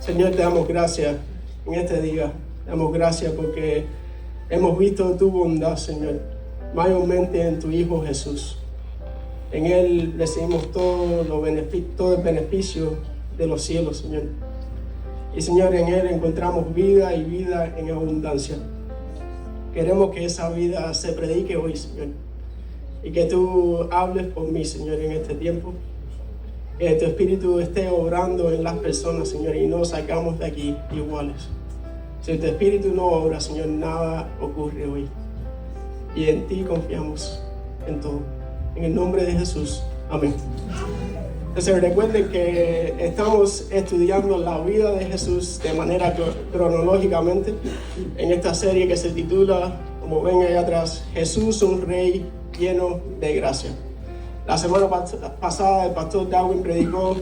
Señor, te damos gracias en este día. Te damos gracias porque hemos visto tu bondad, Señor, mayormente en tu Hijo Jesús. En Él recibimos todo el beneficio de los cielos, Señor. Y, Señor, en Él encontramos vida y vida en abundancia. Queremos que esa vida se predique hoy, Señor. Y que tú hables por mí, Señor, en este tiempo. Que tu Espíritu esté obrando en las personas, Señor, y no sacamos de aquí iguales. Si tu Espíritu no obra, Señor, nada ocurre hoy. Y en ti confiamos en todo. En el nombre de Jesús. Amén. Entonces recuerden que estamos estudiando la vida de Jesús de manera cronológicamente en esta serie que se titula, como ven ahí atrás, Jesús, un Rey lleno de gracia. La semana pasada el pastor Darwin predicó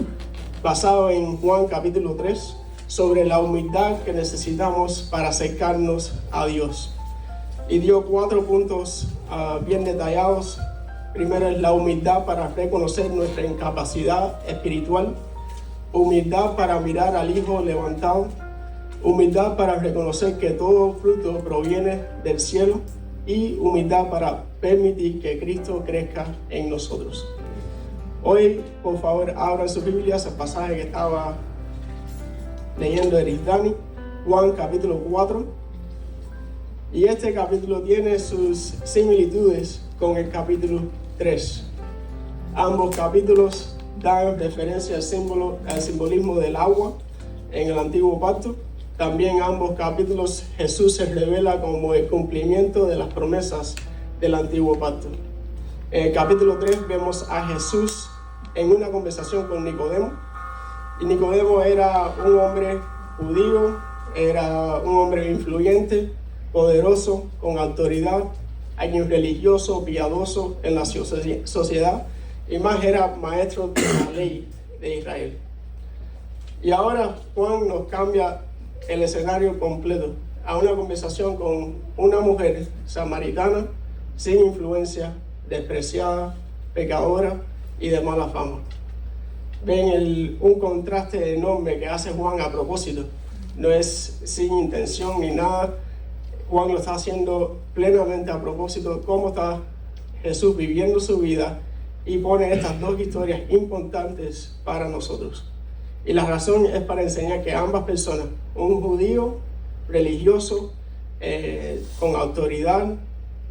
basado en Juan capítulo 3 sobre la humildad que necesitamos para acercarnos a Dios. Y dio 4 puntos bien detallados. Primero es la humildad para reconocer nuestra incapacidad espiritual, humildad para mirar al Hijo levantado, humildad para reconocer que todo fruto proviene del cielo y humildad para permitir que Cristo crezca en nosotros. Hoy, por favor, abran sus Biblias, el pasaje que estaba leyendo Eric Dani, Juan capítulo 4. Y este capítulo tiene sus similitudes con el capítulo 3. Ambos capítulos dan referencia al simbolismo del agua en el antiguo pacto. También ambos capítulos Jesús se revela como el cumplimiento de las promesas del antiguo pacto. En el capítulo 3 vemos a Jesús en una conversación con Nicodemo. Y Nicodemo era un hombre judío, era un hombre influyente, poderoso, con autoridad, alguien religioso, piadoso en la sociedad, y más era maestro de la ley de Israel. Y ahora Juan nos cambia el escenario completo a una conversación con una mujer samaritana, sin influencia, despreciada, pecadora y de mala fama. Ven un contraste enorme que hace Juan a propósito. No es sin intención ni nada. Juan lo está haciendo plenamente a propósito, cómo está Jesús viviendo su vida, y pone estas dos historias importantes para nosotros. Y la razón es para enseñar que ambas personas, un judío religioso con autoridad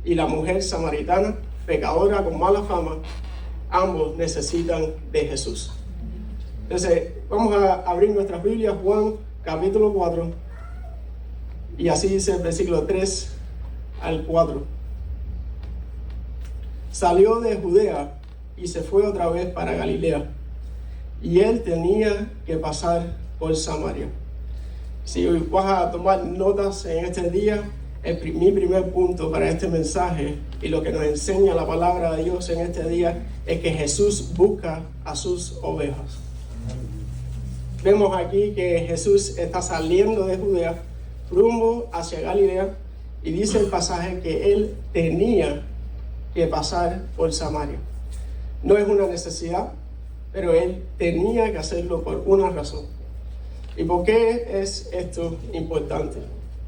y la mujer samaritana, pecadora con mala fama, ambos necesitan de Jesús. Entonces, vamos a abrir nuestras Biblias, Juan capítulo 4, y así dice el versículo 3 al 4. Salió de Judea y se fue otra vez para Galilea, y él tenía que pasar por Samaria. Si vas a tomar notas en este día, mi primer punto para este mensaje y lo que nos enseña la palabra de Dios en este día es que Jesús busca a sus ovejas. Vemos aquí que Jesús está saliendo de Judea rumbo hacia Galilea, y dice el pasaje que él tenía que pasar por Samaria. No es una necesidad, pero él tenía que hacerlo por una razón. ¿Y por qué es esto importante?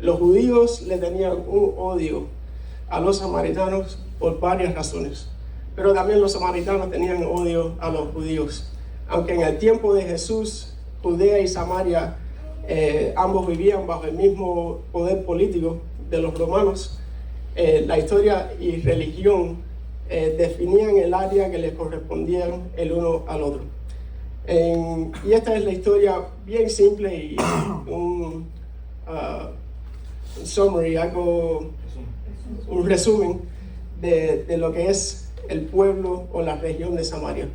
Los judíos le tenían un odio a los samaritanos por varias razones, pero también los samaritanos tenían odio a los judíos. Aunque en el tiempo de Jesús, Judea y Samaria ambos vivían bajo el mismo poder político de los romanos, la historia y religión definían el área que les correspondían el uno al otro. Y esta es la historia bien simple y un summary, un resumen de lo que es el pueblo o la región de Samaria.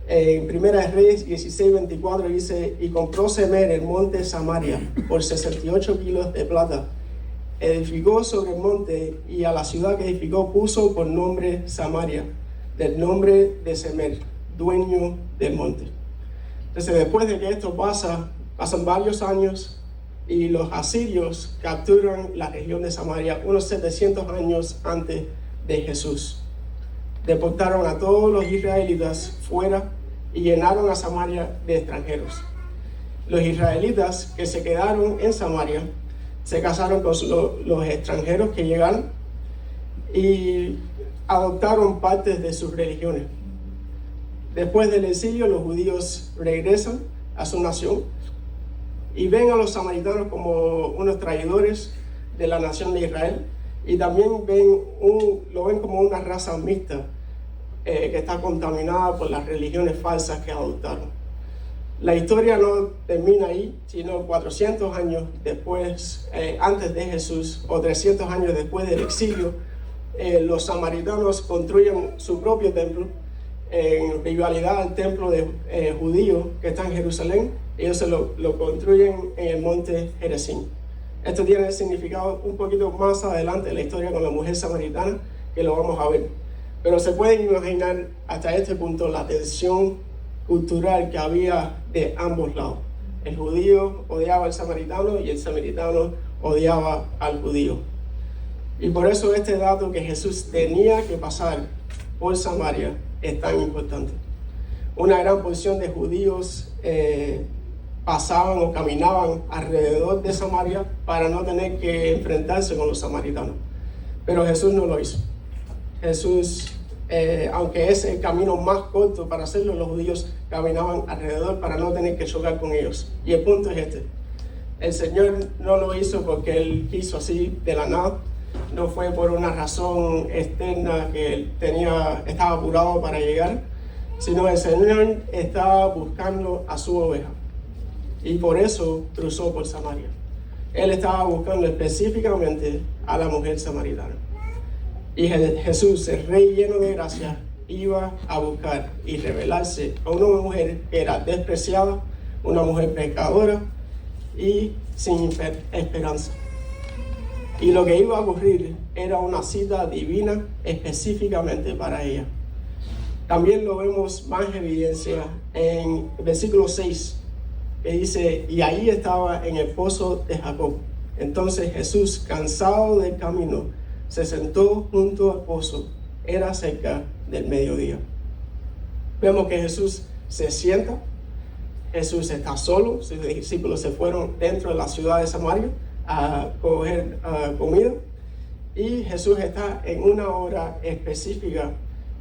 En Primera de Reyes 16:24 dice: y compró Semer el monte Samaria por 68 kilos de plata. Edificó sobre el monte, y a la ciudad que edificó puso por nombre Samaria, del nombre de Semer, dueño del monte. Entonces, después de que esto pasan varios años, y los asirios capturan la región de Samaria unos 700 años antes de Jesús. Deportaron a todos los israelitas fuera y llenaron a Samaria de extranjeros. Los israelitas que se quedaron en Samaria se casaron con los extranjeros que llegaron y adoptaron partes de sus religiones. Después del exilio, los judíos regresan a su nación y ven a los samaritanos como unos traidores de la nación de Israel, y también lo ven como una raza mixta que está contaminada por las religiones falsas que adoptaron. La historia no termina ahí, sino 400 años después, antes de Jesús, o 300 años después del exilio, los samaritanos construyen su propio templo en rivalidad al templo judío que está en Jerusalén. Ellos lo construyen en el monte Gerizim. Esto tiene significado un poquito más adelante en la historia con la mujer samaritana, que lo vamos a ver. Pero se pueden imaginar hasta este punto la tensión cultural que había de ambos lados. El judío odiaba al samaritano y el samaritano odiaba al judío. Y por eso este dato que Jesús tenía que pasar por Samaria es tan importante. Una gran porción de judíos pasaban o caminaban alrededor de Samaria para no tener que enfrentarse con los samaritanos. Pero Jesús no lo hizo. Jesús, aunque es el camino más corto para hacerlo, los judíos caminaban alrededor para no tener que chocar con ellos. Y el punto es este: el Señor no lo hizo porque Él quiso así de la nada. No fue por una razón externa que Él estaba apurado para llegar, sino el Señor estaba buscando a su oveja. Y por eso cruzó por Samaria. Él estaba buscando específicamente a la mujer samaritana. Y Jesús, el Rey lleno de gracia, iba a buscar y revelarse a una mujer que era despreciada, una mujer pecadora y sin esperanza. Y lo que iba a ocurrir era una cita divina específicamente para ella. También lo vemos más en evidencia en el versículo 6, que dice: y ahí estaba en el pozo de Jacob. Entonces Jesús, cansado del camino, se sentó junto al pozo. Era cerca del mediodía. Vemos que Jesús se sienta. Jesús está solo. Sus discípulos se fueron dentro de la ciudad de Samaria a coger comida. Y Jesús está en una hora específica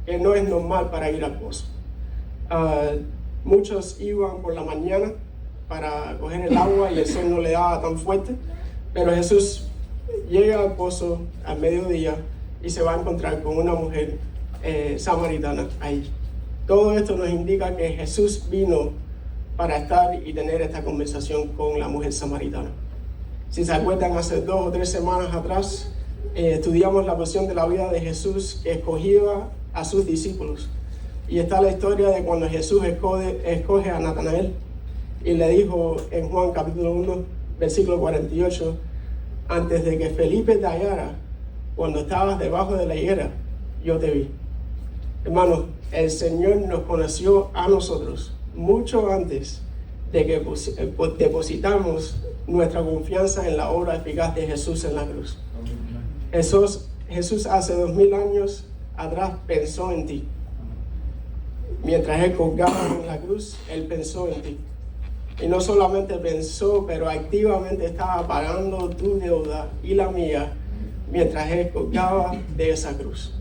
que no es normal para ir al pozo. Muchos iban por la mañana para coger el agua y el sol no le daba tan fuerte, pero Jesús llega al pozo al mediodía y se va a encontrar con una mujer samaritana ahí. Todo esto nos indica que Jesús vino para estar y tener esta conversación con la mujer samaritana. Si se acuerdan, hace 2 o 3 semanas atrás estudiamos la porción de la vida de Jesús que escogía a sus discípulos, y está la historia de cuando Jesús escoge a Natanael y le dijo en Juan capítulo 1 versículo 48: antes de que Felipe te hallara, cuando estabas debajo de la higuera, yo te vi. Hermanos, el Señor nos conoció a nosotros mucho antes de que depositamos nuestra confianza en la obra eficaz de Jesús en la cruz. Jesús hace 2000 años atrás pensó en ti. Mientras Él colgaba en la cruz, Él pensó en ti. Y no solamente pensó, pero activamente estaba pagando tu deuda y la mía mientras Él colgaba de esa cruz.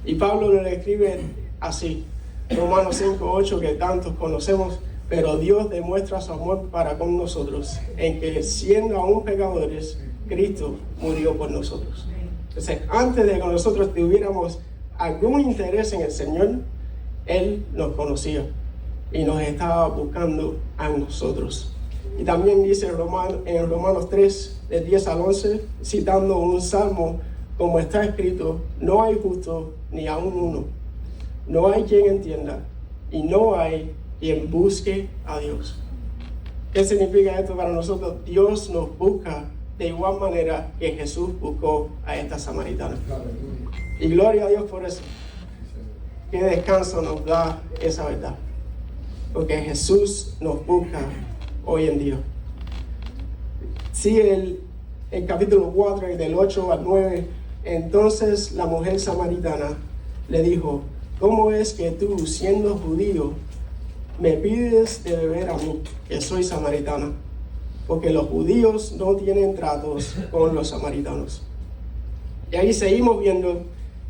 Y Pablo lo escribe así, Romanos 5:8, que tantos conocemos: pero Dios demuestra su amor para con nosotros, en que siendo aún pecadores, Cristo murió por nosotros. Entonces, antes de que nosotros tuviéramos algún interés en el Señor, Él nos conocía y nos estaba buscando a nosotros. Y también dice en Romanos 3, del 10 al 11, citando un salmo, como está escrito: no hay justo ni aún uno, no hay quien entienda, y no hay quien busque a Dios. ¿Qué significa esto para nosotros? Dios nos busca de igual manera que Jesús buscó a esta samaritana. Y gloria a Dios por eso. Qué descanso nos da esa verdad, porque Jesús nos busca hoy en día. Sigue el capítulo 4, y del 8 al 9. Entonces la mujer samaritana le dijo: ¿cómo es que tú, siendo judío, me pides de beber a mí, que soy samaritana? Porque los judíos no tienen tratos con los samaritanos. Y ahí seguimos viendo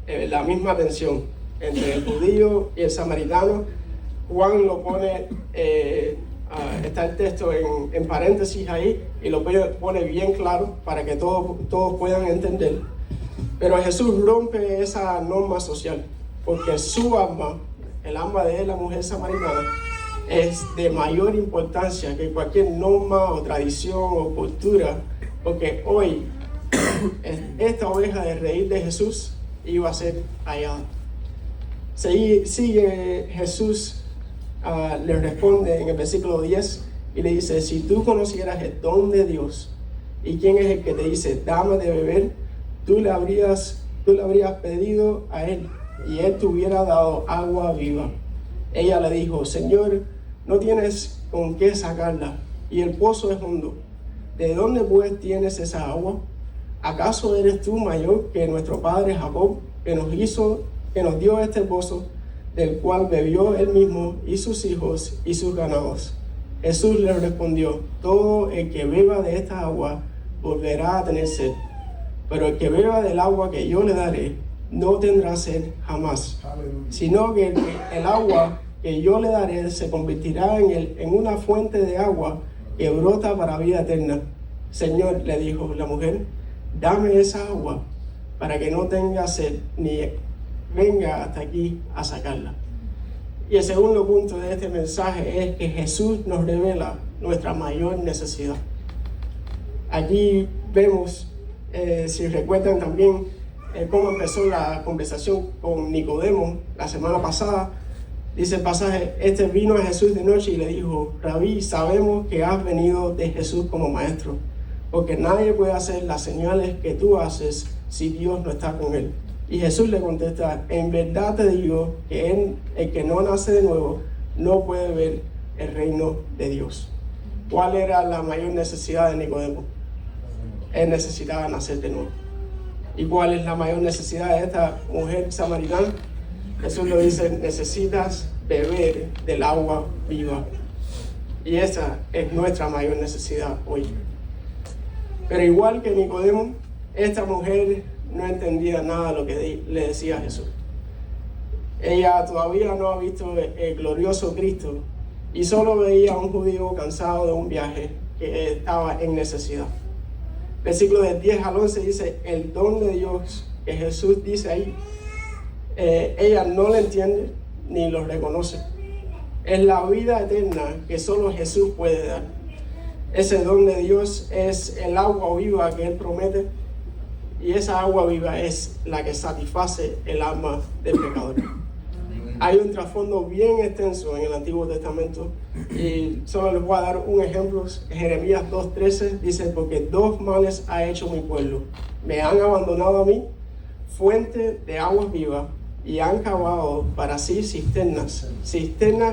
la misma tensión entre el judío y el samaritano. Juan lo pone, está el texto en paréntesis ahí, y lo pone bien claro para que todos puedan entender. Pero Jesús rompe esa norma social, porque su alma, el alma de la mujer samaritana, es de mayor importancia que cualquier norma o tradición o cultura, porque hoy esta oveja de reír de Jesús iba a ser hallada. Sigue Jesús, le responde en el versículo 10 y le dice: si tú conocieras el don de Dios y quién es el que te dice dame de beber, tú le habrías pedido a él y él te hubiera dado agua viva. Ella le dijo: Señor, no tienes con qué sacarla y el pozo es hondo. ¿De dónde pues tienes esa agua? ¿Acaso eres tú mayor que nuestro padre Jacob, que nos dio este pozo, del cual bebió él mismo y sus hijos y sus ganados? Jesús le respondió: todo el que beba de esta agua volverá a tener sed, pero el que beba del agua que yo le daré no tendrá sed jamás, sino que el agua que yo le daré se convertirá en una fuente de agua que brota para vida eterna. Señor, le dijo la mujer, dame esa agua para que no tenga sed ni venga hasta aquí a sacarla. Y el segundo punto de este mensaje es que Jesús nos revela nuestra mayor necesidad. Aquí vemos, si recuerdan también, cómo empezó la conversación con Nicodemo la semana pasada. Dice el pasaje: este vino a Jesús de noche y le dijo: Rabí, sabemos que has venido de Jesús como maestro, porque nadie puede hacer las señales que tú haces si Dios no está con él. Y Jesús le contesta: en verdad te digo que el que no nace de nuevo no puede ver el reino de Dios. ¿Cuál era la mayor necesidad de Nicodemo? Él necesitaba nacer de nuevo. ¿Y cuál es la mayor necesidad de esta mujer samaritana? Jesús lo dice: necesitas beber del agua viva. Y esa es nuestra mayor necesidad hoy. Pero igual que Nicodemo, esta mujer no entendía nada de lo que le decía Jesús. Ella todavía no ha visto el glorioso Cristo y solo veía a un judío cansado de un viaje que estaba en necesidad. Versículo del 10 al 11 dice: el don de Dios que Jesús dice ahí, ella no lo entiende ni lo reconoce. Es la vida eterna que solo Jesús puede dar. Ese don de Dios es el agua viva que Él promete, y esa agua viva es la que satisface el alma del pecador. Hay un trasfondo bien extenso en el Antiguo Testamento y solo les voy a dar un ejemplo. Jeremías 2:13 dice: porque dos males ha hecho mi pueblo. Me han abandonado a mí, fuente de aguas vivas, y han cavado para sí cisternas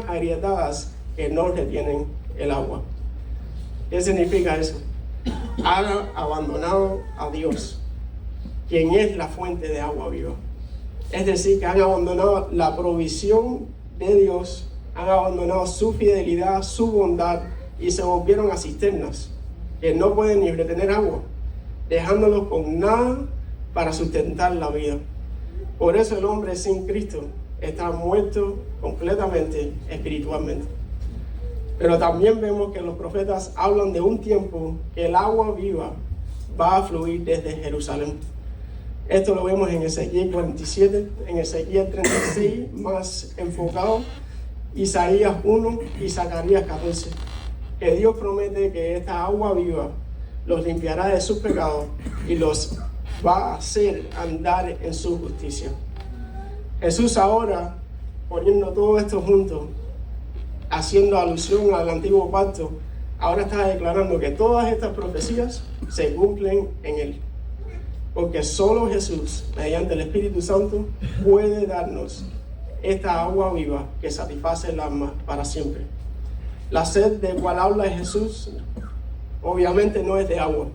agrietadas que no retienen el agua. ¿Qué significa eso? Han abandonado a Dios, quien es la fuente de agua viva. Es decir, que han abandonado la provisión de Dios, han abandonado su fidelidad, su bondad, y se volvieron a cisternas que no pueden ni retener agua, dejándolos con nada para sustentar la vida. Por eso el hombre sin Cristo está muerto completamente espiritualmente. Pero también vemos que los profetas hablan de un tiempo que el agua viva va a fluir desde Jerusalén. Esto lo vemos en Ezequiel 47, en Ezequiel 36, más enfocado, Isaías 1 y Zacarías 14. Que Dios promete que esta agua viva los limpiará de sus pecados y los va a hacer andar en su justicia. Jesús ahora, poniendo todo esto junto, haciendo alusión al antiguo pacto, ahora está declarando que todas estas profecías se cumplen en Él. Porque solo Jesús, mediante el Espíritu Santo, puede darnos esta agua viva que satisface el alma para siempre. La sed de cual habla Jesús, obviamente no es de agua,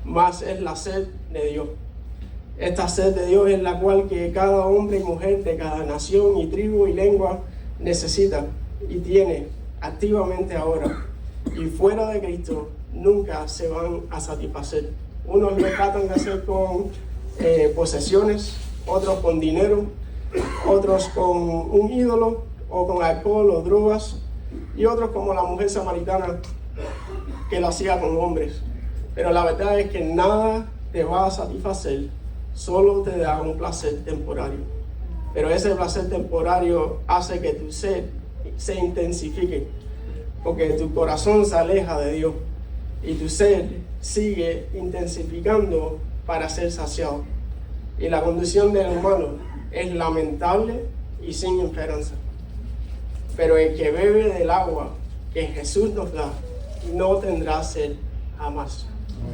más es la sed de Dios. Esta sed de Dios es la cual que cada hombre y mujer de cada nación y tribu y lengua necesita. y tiene activamente ahora y fuera de Cristo nunca se van a satisfacer. Unos lo tratan de hacer con posesiones, otros con dinero, otros con un ídolo o con alcohol o drogas, y otros como la mujer samaritana que lo hacía con hombres. Pero la verdad es que nada te va a satisfacer, solo te da un placer temporario. Pero ese placer temporario hace que tu sed se intensifique, porque tu corazón se aleja de Dios y tu sed sigue intensificando para ser saciado. Y la condición del humano es lamentable y sin esperanza. Pero el que bebe del agua que Jesús nos da no tendrá sed jamás.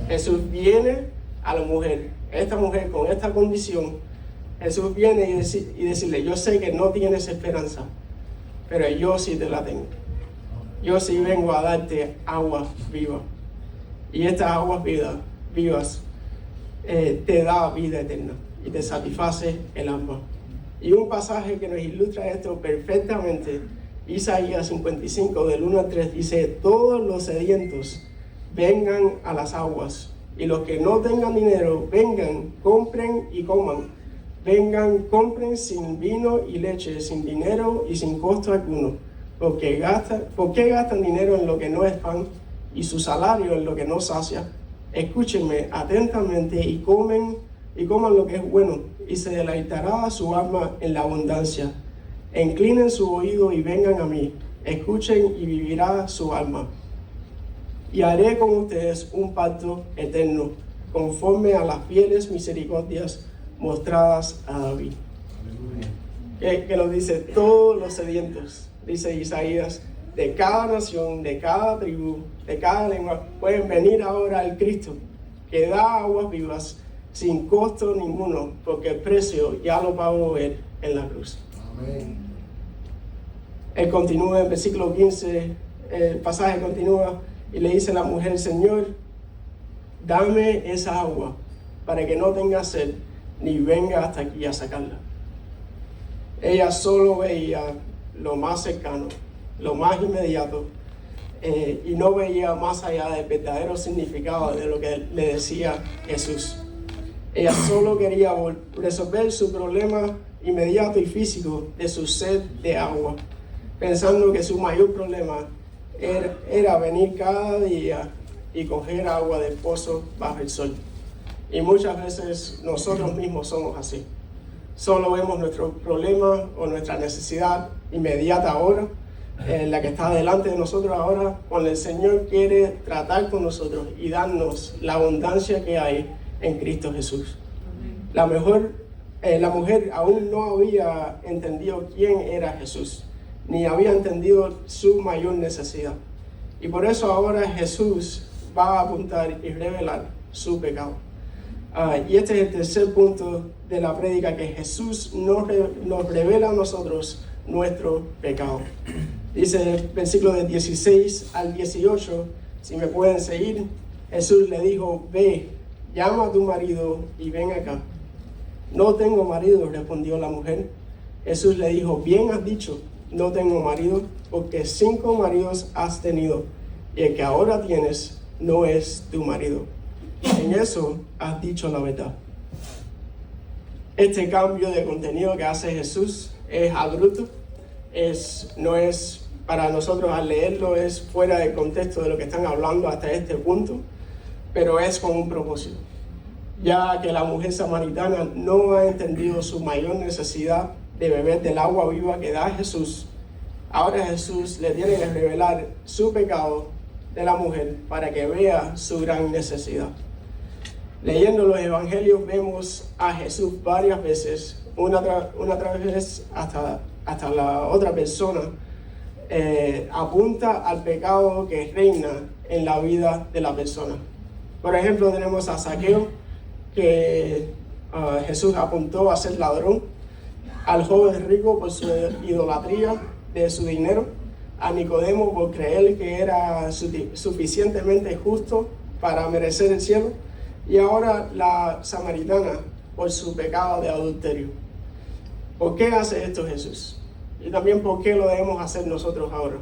Jesús viene a la mujer, esta mujer con esta condición. Jesús viene y decirle: yo sé que no tienes esperanza, pero yo sí te la tengo. Yo sí vengo a darte agua viva. Y estas aguas vivas te da vida eterna y te satisface el alma. Y un pasaje que nos ilustra esto perfectamente, Isaías 55, del 1 al 3, dice: todos los sedientos vengan a las aguas, y los que no tengan dinero, vengan, compren y coman. Vengan, compren sin vino y leche, sin dinero y sin costo alguno. ¿Por qué gastan dinero en lo que no es pan y su salario en lo que no sacia? Escúchenme atentamente y coman lo que es bueno, y se deleitará su alma en la abundancia. Inclinen su oído y vengan a mí, escuchen y vivirá su alma. Y haré con ustedes un pacto eterno, conforme a las fieles misericordias mostradas a David. Que nos dice: todos los sedientos, dice Isaías, de cada nación, de cada tribu, de cada lengua, pueden venir ahora al Cristo, que da aguas vivas sin costo ninguno, porque el precio ya lo pagó Él en la cruz. Amén. Él continúa en versículo 15, el pasaje continúa y le dice a la mujer: Señor, dame esa agua para que no tenga sed, ni venga hasta aquí a sacarla. Ella solo veía lo más cercano, lo más inmediato, y no veía más allá del verdadero significado de lo que le decía Jesús. Ella solo quería resolver su problema inmediato y físico de su sed de agua, pensando que su mayor problema era venir cada día y coger agua del pozo bajo el sol. Y muchas veces nosotros mismos somos así. Solo vemos nuestro problema o nuestra necesidad inmediata ahora, la que está delante de nosotros ahora, cuando el Señor quiere tratar con nosotros y darnos la abundancia que hay en Cristo Jesús. La mujer aún no había entendido quién era Jesús, ni había entendido su mayor necesidad. Y por eso ahora Jesús va a apuntar y revelar su pecado. Y este es el tercer punto de la prédica, que Jesús nos revela a nosotros nuestro pecado. Dice el versículo de 16 al 18, si me pueden seguir. Jesús le dijo: ve, llama a tu marido y ven acá. No tengo marido, respondió la mujer. Jesús le dijo: bien has dicho, no tengo marido, porque 5 maridos has tenido, y el que ahora tienes no es tu marido. En eso has dicho la verdad. Este cambio de contenido que hace Jesús es abrupto, no es para nosotros al leerlo, es fuera del contexto de lo que están hablando hasta este punto, pero es con un propósito. Ya que la mujer samaritana no ha entendido su mayor necesidad de beber del agua viva que da Jesús, ahora Jesús le tiene que revelar su pecado de la mujer para que vea su gran necesidad. Leyendo los evangelios vemos a Jesús varias veces, una tras vez hasta la otra persona, apunta al pecado que reina en la vida de la persona. Por ejemplo, tenemos a Zaqueo, que Jesús apuntó a ser ladrón, al joven rico por su idolatría de su dinero, a Nicodemo por creer que era suficientemente justo para merecer el cielo, y ahora la samaritana por su pecado de adulterio. ¿Por qué hace esto Jesús? y también por qué lo debemos hacer nosotros ahora.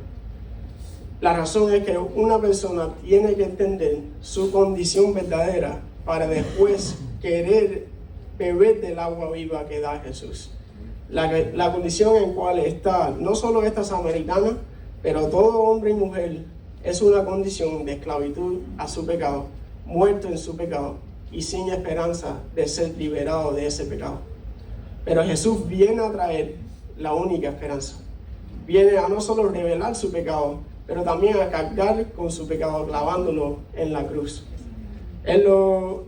La razón es que una persona tiene que entender su condición verdadera para después querer beber del agua viva que da Jesús. La condición en cual está, no solo esta samaritana, pero todo hombre y mujer, es una condición de esclavitud a su pecado, muerto en su pecado y sin esperanza de ser liberado de ese pecado. Pero Jesús viene a traer la única esperanza. Viene a no solo revelar su pecado, pero también a cargar con su pecado, clavándolo en la cruz. Él lo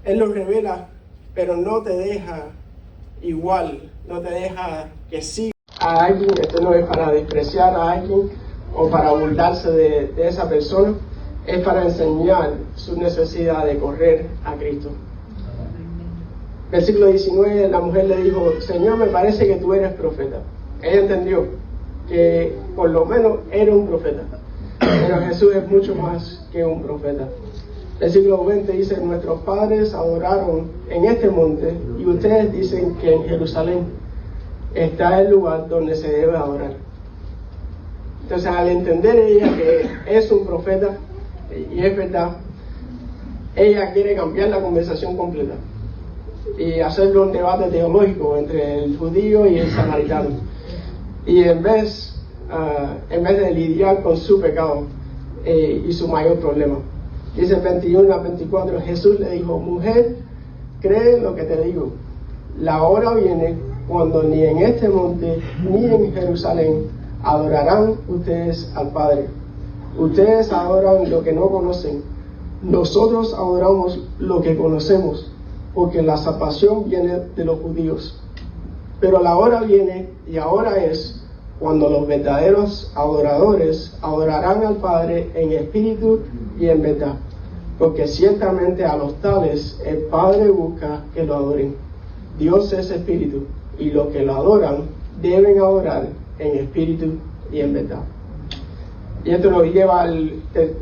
revela, pero no te deja igual, no te deja que siga a alguien. Esto no es para despreciar a alguien o para burlarse de esa persona, es para enseñar su necesidad de correr a Cristo. Versículo 19, la mujer le dijo: Señor, me parece que tú eres profeta. Ella entendió que por lo menos era un profeta, pero Jesús es mucho más que un profeta. Versículo 20 dice: nuestros padres adoraron en este monte y ustedes dicen que en Jerusalén está el lugar donde se debe adorar. Entonces, al entender ella que es un profeta, y es verdad, ella quiere cambiar la conversación completa y hacerlo un debate teológico entre el judío y el samaritano. Y en vez de lidiar con su pecado y su mayor problema. Dice 21 a 24, Jesús le dijo: mujer, cree lo que te digo. La hora viene cuando ni en este monte ni en Jerusalén adorarán ustedes al Padre. Ustedes adoran lo que no conocen. Nosotros adoramos lo que conocemos, porque la salvación viene de los judíos. Pero la hora viene, y ahora es, cuando los verdaderos adoradores adorarán al Padre en espíritu y en verdad, porque ciertamente a los tales el Padre busca que lo adoren. Dios es espíritu, y los que lo adoran deben adorar en espíritu y en verdad. Y esto nos lleva al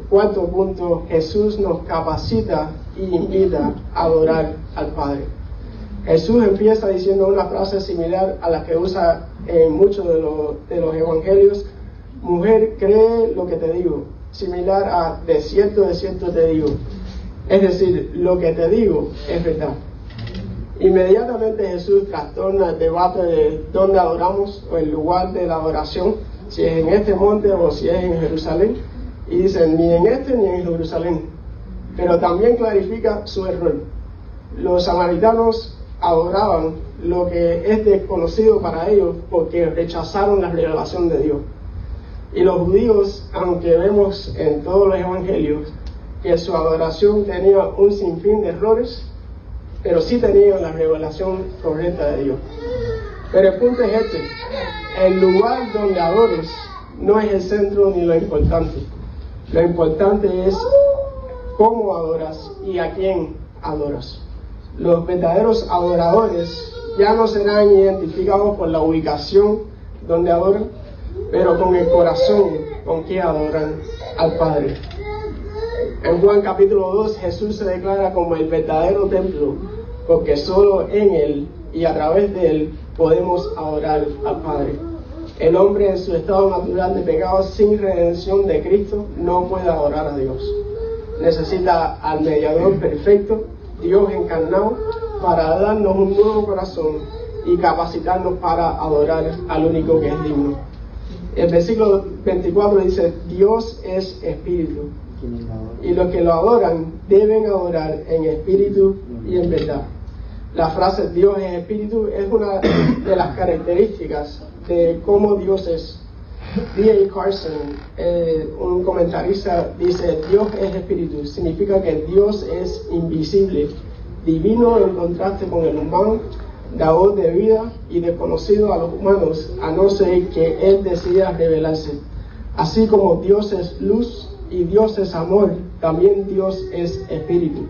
cuarto punto: Jesús nos capacita y invita a adorar al Padre. Jesús empieza diciendo una frase similar a la que usa en muchos de los evangelios: mujer, cree lo que te digo, similar a de cierto te digo. Es decir, lo que te digo es verdad. Inmediatamente Jesús trastorna el debate de dónde adoramos o el lugar de la adoración, si es en este monte o si es en Jerusalén, y dice: ni en este ni en Jerusalén. Pero también clarifica su error. Los samaritanos adoraban lo que es desconocido para ellos porque rechazaron la revelación de Dios. Y los judíos, aunque vemos en todos los evangelios que su adoración tenía un sinfín de errores, pero sí tenían la revelación correcta de Dios. Pero el punto es este: el lugar donde adores no es el centro ni lo importante. Lo importante es cómo adoras y a quién adoras. Los verdaderos adoradores ya no serán identificados por la ubicación donde adoran, pero con el corazón con que adoran al Padre. En Juan capítulo 2, Jesús se declara como el verdadero templo, porque solo en Él y a través de Él podemos adorar al Padre. El hombre en su estado natural de pecado, sin redención de Cristo, no puede adorar a Dios. Necesita al mediador perfecto, Dios encarnado, para darnos un nuevo corazón y capacitarnos para adorar al único que es digno. El versículo 24 dice: Dios es espíritu, y los que lo adoran deben adorar en espíritu y en verdad. La frase Dios es espíritu es una de las características de cómo Dios es. D.A. Carson, un comentarista, dice: Dios es espíritu. Significa que Dios es invisible, divino en contraste con el humano, dador de vida y desconocido a los humanos, a no ser que Él decida revelarse. Así como Dios es luz y Dios es amor, también Dios es espíritu.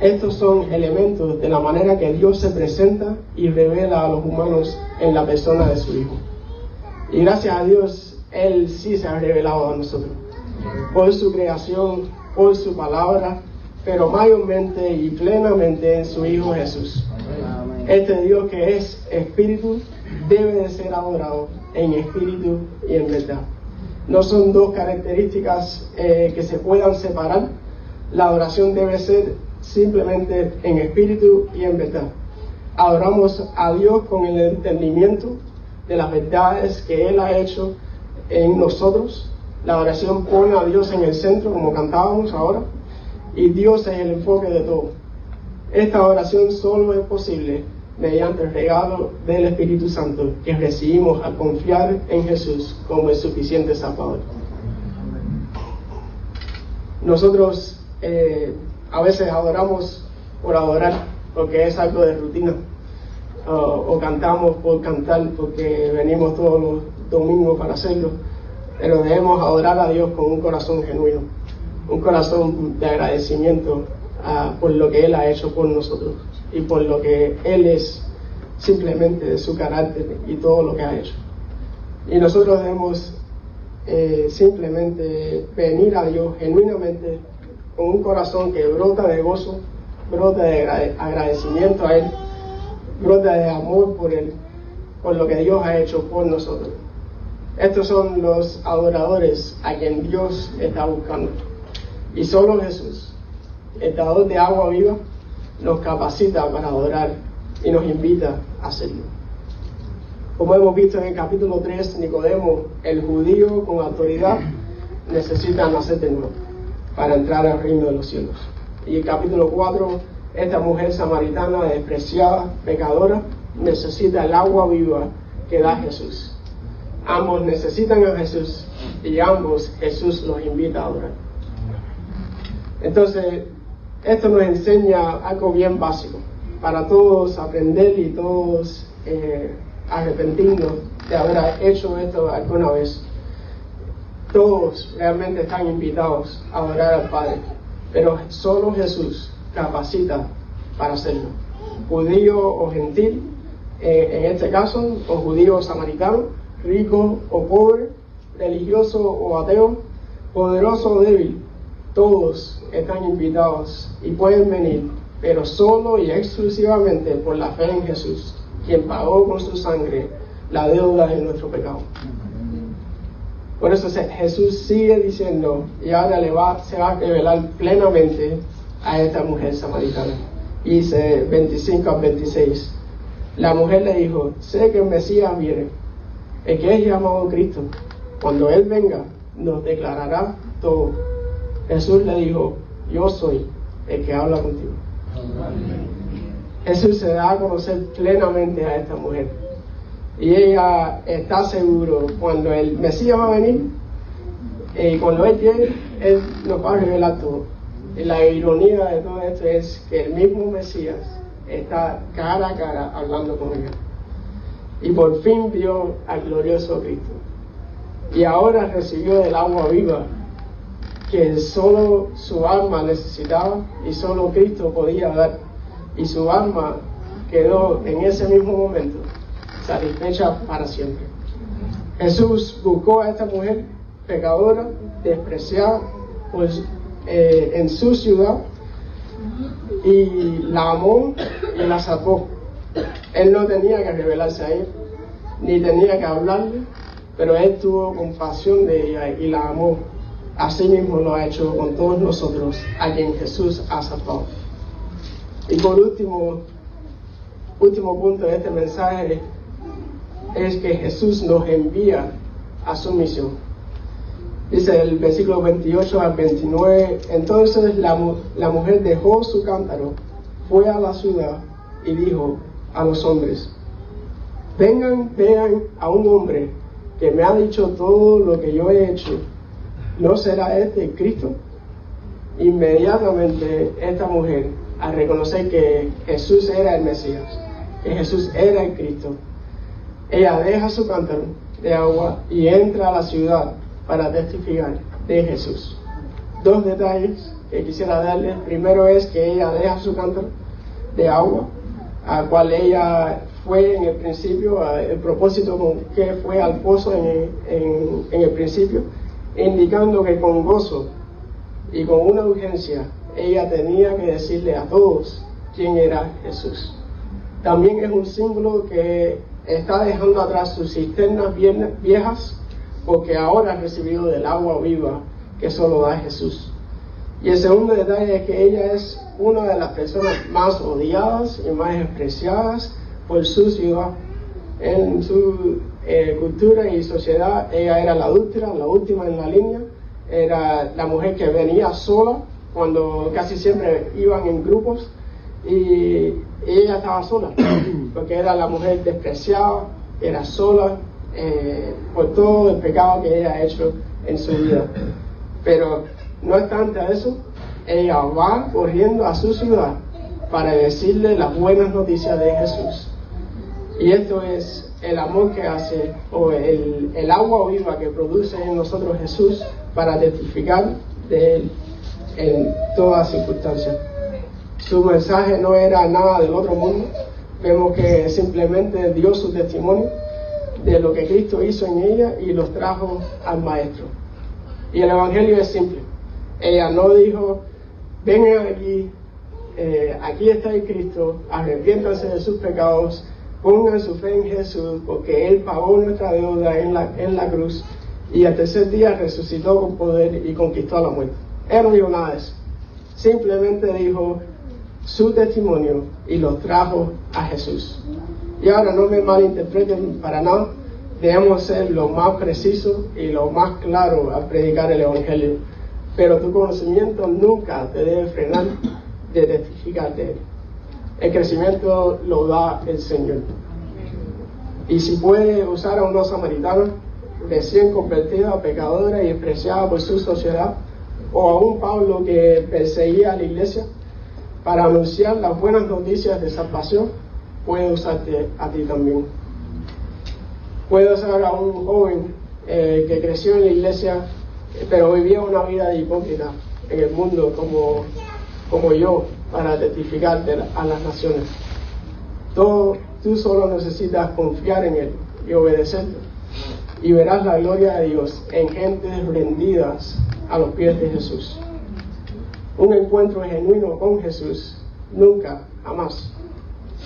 Estos son elementos de la manera que Dios se presenta y revela a los humanos en la persona de su Hijo. Y gracias a Dios, Él sí se ha revelado a nosotros, por su creación, por su palabra, pero mayormente y plenamente en su Hijo Jesús. Este Dios que es espíritu debe de ser adorado en espíritu y en verdad. No son dos características que se puedan separar. La adoración debe ser simplemente en espíritu y en verdad. Adoramos a Dios con el entendimiento de las verdades que Él ha hecho en nosotros. La adoración pone a Dios en el centro, como cantábamos ahora, y Dios es el enfoque de todo. Esta adoración solo es posible mediante el regalo del Espíritu Santo que recibimos al confiar en Jesús como el suficiente Salvador. Nosotros a veces adoramos por adorar, porque es algo de rutina, o cantamos por cantar, porque venimos todos los domingos para hacerlo, pero debemos adorar a Dios con un corazón genuino, un corazón de agradecimiento por lo que Él ha hecho por nosotros y por lo que Él es, simplemente de su carácter y todo lo que ha hecho. Y nosotros debemos simplemente venir a Dios genuinamente con un corazón que brota de gozo, brota de agradecimiento a Él, brota de amor por Él, por lo que Dios ha hecho por nosotros. Estos son los adoradores a quien Dios está buscando. Y solo Jesús, el dador de agua viva, nos capacita para adorar y nos invita a hacerlo. Como hemos visto en el capítulo 3, Nicodemo, el judío con autoridad, necesita nacer de nuevo para entrar al reino de los cielos. Y en el capítulo 4, esta mujer samaritana despreciada, pecadora, necesita el agua viva que da Jesús. Ambos necesitan a Jesús y ambos Jesús los invita a adorar. Entonces, esto nos enseña algo bien básico para todos aprender y todos arrepentirnos de haber hecho esto alguna vez. Todos realmente están invitados a adorar al Padre, pero solo Jesús capacita para hacerlo. Judío o gentil, en este caso, o judío o samaritano, rico o pobre, religioso o ateo, poderoso o débil, todos están invitados y pueden venir, pero solo y exclusivamente por la fe en Jesús, quien pagó con su sangre la deuda de nuestro pecado. Por eso Jesús sigue diciendo, y ahora se va a revelar plenamente a esta mujer samaritana. Y dice 25 al 26, la mujer le dijo, sé que el Mesías viene, el que es llamado Cristo. Cuando Él venga, nos declarará todo. Jesús le dijo, yo soy el que habla contigo. Jesús se da a conocer plenamente a esta mujer. Y ella está seguro cuando el Mesías va a venir, y cuando Él llegue, Él nos va a revelar todo. Y la ironía de todo esto es que el mismo Mesías está cara a cara hablando con ella. Y por fin vio al glorioso Cristo. Y ahora recibió el agua viva que solo su alma necesitaba y solo Cristo podía dar. Y su alma quedó en ese mismo momento satisfecha para siempre. Jesús buscó a esta mujer pecadora, despreciada en su ciudad, y la amó y la salvó. Él no tenía que revelarse a ella, ni tenía que hablarle, pero Él tuvo compasión de ella y la amó. Así mismo lo ha hecho con todos nosotros, a quien Jesús ha salvado. Y por último punto de este mensaje es que Jesús nos envía a su misión. Dice el versículo 28 al 29, entonces la mujer dejó su cántaro, fue a la ciudad y dijo a los hombres, vengan, vean a un hombre que me ha dicho todo lo que yo he hecho. ¿No será este Cristo? Inmediatamente esta mujer, al reconocer que Jesús era el Mesías, que Jesús era el Cristo, ella deja su cántaro de agua y entra a la ciudad para testificar de Jesús. Dos detalles que quisiera darles. Primero es que ella deja su cántaro de agua, al cual ella fue en el principio, el propósito con que fue al pozo en el principio, indicando que con gozo y con una urgencia ella tenía que decirle a todos quién era Jesús. También es un símbolo que está dejando atrás sus cisternas viejas porque ahora ha recibido del agua viva que solo da Jesús. Y el segundo detalle es que ella es una de las personas más odiadas y más despreciadas por su ciudad. En su cultura y sociedad, ella era la adúltera, la última en la línea, era la mujer que venía sola, cuando casi siempre iban en grupos, y ella estaba sola, porque era la mujer despreciada, era sola, por todo el pecado que ella ha hecho en su vida. Pero no obstante a eso, ella va corriendo a su ciudad para decirle las buenas noticias de Jesús. Y esto es el amor que hace, o el agua viva que produce en nosotros Jesús para testificar de Él en todas circunstancias. Su mensaje no era nada del otro mundo. Vemos que simplemente dio su testimonio de lo que Cristo hizo en ella y los trajo al Maestro. Y el Evangelio es simple. Ella no dijo, vengan aquí, aquí está el Cristo, arrepiéntanse de sus pecados, pongan su fe en Jesús, porque Él pagó nuestra deuda en la cruz, y al tercer día resucitó con poder y conquistó la muerte. Él no dijo nada de eso. Simplemente dijo su testimonio y los trajo a Jesús. Y ahora no me malinterpreten para nada, debemos ser lo más preciso y lo más claro al predicar el Evangelio, pero tu conocimiento nunca te debe frenar de testificar de Él. El crecimiento lo da el Señor. Y si puede usar a una samaritana recién convertida, pecadora y despreciada por su sociedad, o a un Pablo que perseguía a la iglesia para anunciar las buenas noticias de salvación, puede usarte a ti también. Puede usar a un joven que creció en la iglesia, pero vivía una vida de hipócrita en el mundo como yo, para testificar a las naciones. Tú solo necesitas confiar en Él y obedecerlo, y verás la gloria de Dios en gentes rendidas a los pies de Jesús. Un encuentro genuino con Jesús nunca, jamás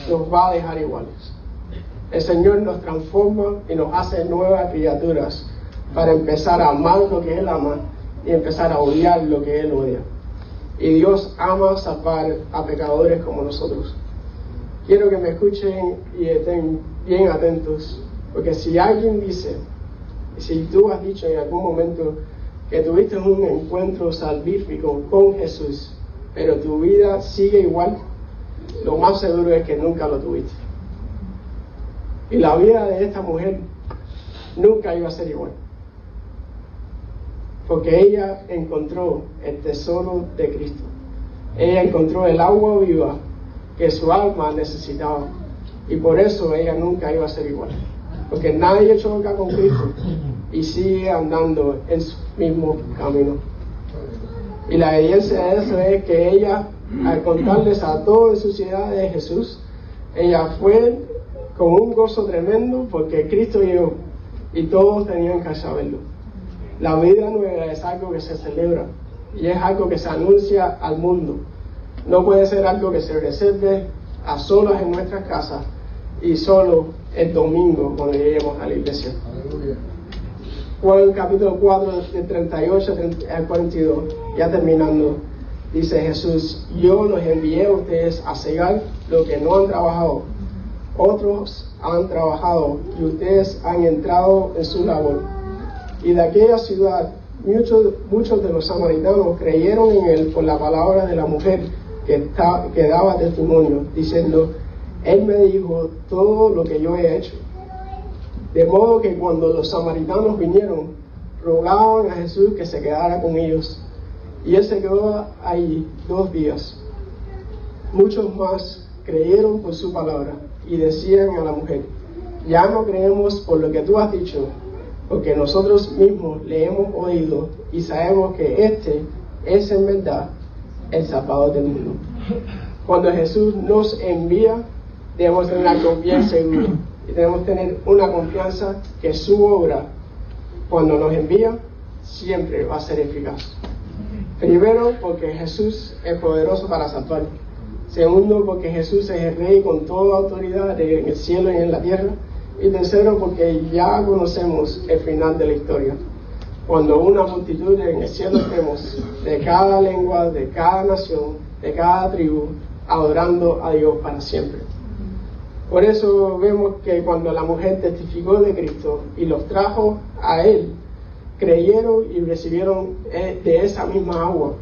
nos va a dejar iguales. El Señor nos transforma y nos hace nuevas criaturas para empezar a amar lo que Él ama y empezar a odiar lo que Él odia. Y Dios ama salvar a pecadores como nosotros. Quiero que me escuchen y estén bien atentos, porque si alguien dice, si tú has dicho en algún momento que tuviste un encuentro salvífico con Jesús, pero tu vida sigue igual, lo más seguro es que nunca lo tuviste. Y la vida de esta mujer nunca iba a ser igual, porque ella encontró el tesoro de Cristo. Ella encontró el agua viva que su alma necesitaba, y por eso ella nunca iba a ser igual, porque nadie choca con Cristo y sigue andando en su mismo camino. Y la evidencia de eso es que ella, al contarles a toda su ciudad de Jesús, ella fue con un gozo tremendo porque Cristo llegó y todos tenían que saberlo. La vida nueva es algo que se celebra y es algo que se anuncia al mundo. No puede ser algo que se reserve a solas en nuestras casas y solo el domingo cuando lleguemos a la iglesia. Aleluya. Juan capítulo 4 de 38 al 42, ya terminando, dice Jesús: yo los envié a ustedes a cegar lo que no han trabajado. Otros han trabajado y ustedes han entrado en su labor. Y de aquella ciudad muchos de los samaritanos creyeron en Él por la palabra de la mujer que daba testimonio, diciendo: Él me dijo todo lo que yo he hecho. De modo que cuando los samaritanos vinieron, rogaban a Jesús que se quedara con ellos. Y Él se quedó ahí 2 días. Muchos más creyeron por su palabra y decían a la mujer: ya no creemos por lo que tú has dicho, porque nosotros mismos le hemos oído y sabemos que este es en verdad el Salvador del mundo. Cuando Jesús nos envía, debemos tener algo bien seguro, y debemos tener una confianza que su obra, cuando nos envía, siempre va a ser eficaz. Primero, porque Jesús es poderoso para salvar. Segundo, porque Jesús es el Rey con toda autoridad en el cielo y en la tierra. Y tercero, porque ya conocemos el final de la historia. Cuando una multitud en el cielo vemos de cada lengua, de cada nación, de cada tribu, adorando a Dios para siempre. Por eso vemos que cuando la mujer testificó de Cristo y los trajo a Él, creyeron y recibieron de esa misma agua.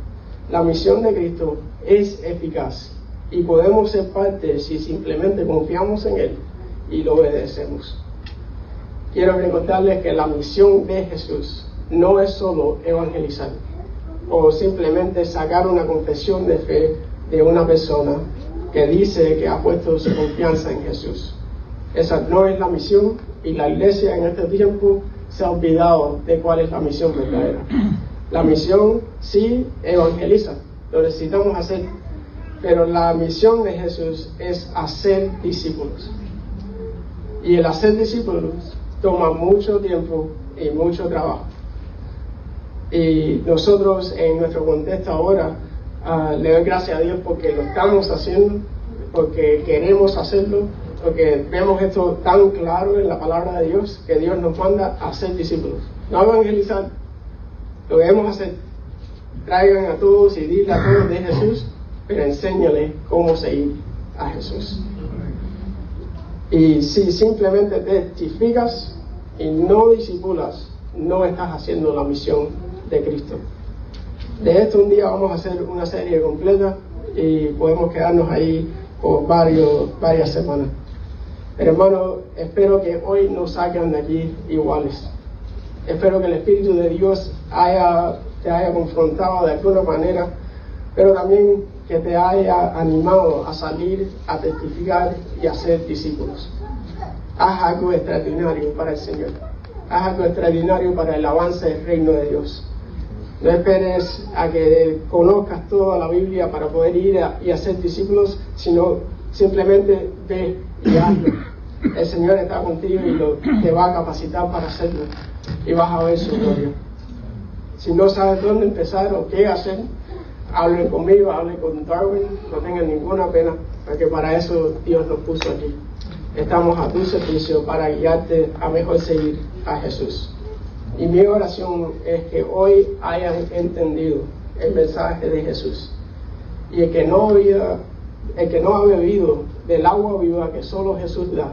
La misión de Cristo es eficaz y podemos ser parte si simplemente confiamos en Él y lo obedecemos. Quiero recordarles que la misión de Jesús no es solo evangelizar o simplemente sacar una confesión de fe de una persona que dice que ha puesto su confianza en Jesús. Esa no es la misión, y la iglesia en este tiempo se ha olvidado de cuál es la misión verdadera. La misión sí evangeliza, lo necesitamos hacer, pero la misión de Jesús es hacer discípulos. Y el hacer discípulos toma mucho tiempo y mucho trabajo. Y nosotros en nuestro contexto ahora le doy gracias a Dios porque lo estamos haciendo, porque queremos hacerlo, porque vemos esto tan claro en la palabra de Dios, que Dios nos manda a ser discípulos, no a evangelizar. Lo debemos hacer. Traigan a todos y dile a todos de Jesús, pero enséñale cómo seguir a Jesús. Y si simplemente testificas y no discipulas, no estás haciendo la misión de Cristo. De esto un día vamos a hacer una serie completa y podemos quedarnos ahí por varias semanas. Pero hermano, espero que hoy nos salgan de aquí iguales. Espero que el Espíritu de Dios te haya confrontado de alguna manera, pero también que te haya animado a salir, a testificar y a ser discípulos. Haz algo extraordinario para el Señor. Haz algo extraordinario para el avance del reino de Dios. No esperes a que conozcas toda la Biblia para poder ir y hacer discípulos, sino simplemente ve y hazlo. El Señor está contigo y te va a capacitar para hacerlo. Y vas a ver su gloria. Si no sabes dónde empezar o qué hacer, hablen conmigo, hablen con Darwin, no tengan ninguna pena, porque para eso Dios nos puso aquí. Estamos a tu servicio para guiarte a mejor seguir a Jesús. Y mi oración es que hoy hayan entendido el mensaje de Jesús. Y el que no ha bebido del agua viva que solo Jesús da,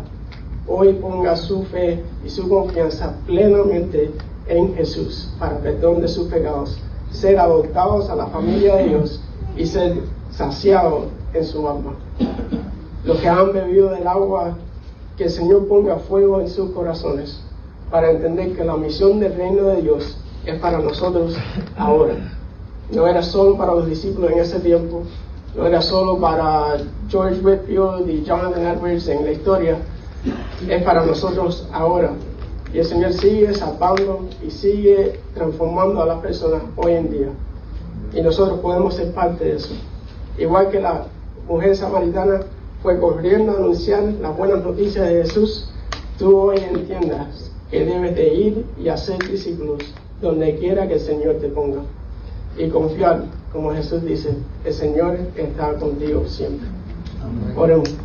hoy ponga su fe y su confianza plenamente en Jesús para perdón de sus pecados, ser adoptados a la familia de Dios y ser saciados en su alma. Los que han bebido del agua, que el Señor ponga fuego en sus corazones para entender que la misión del reino de Dios es para nosotros ahora. No era solo para los discípulos en ese tiempo, no era solo para George Whitefield y Jonathan Edwards en la historia, es para nosotros ahora. Y el Señor sigue salvando y sigue transformando a las personas hoy en día. Y nosotros podemos ser parte de eso. Igual que la mujer samaritana fue corriendo a anunciar las buenas noticias de Jesús, tú hoy entiendas que debes de ir y hacer discípulos donde quiera que el Señor te ponga. Y confiar, como Jesús dice, el Señor está contigo siempre. Oremos.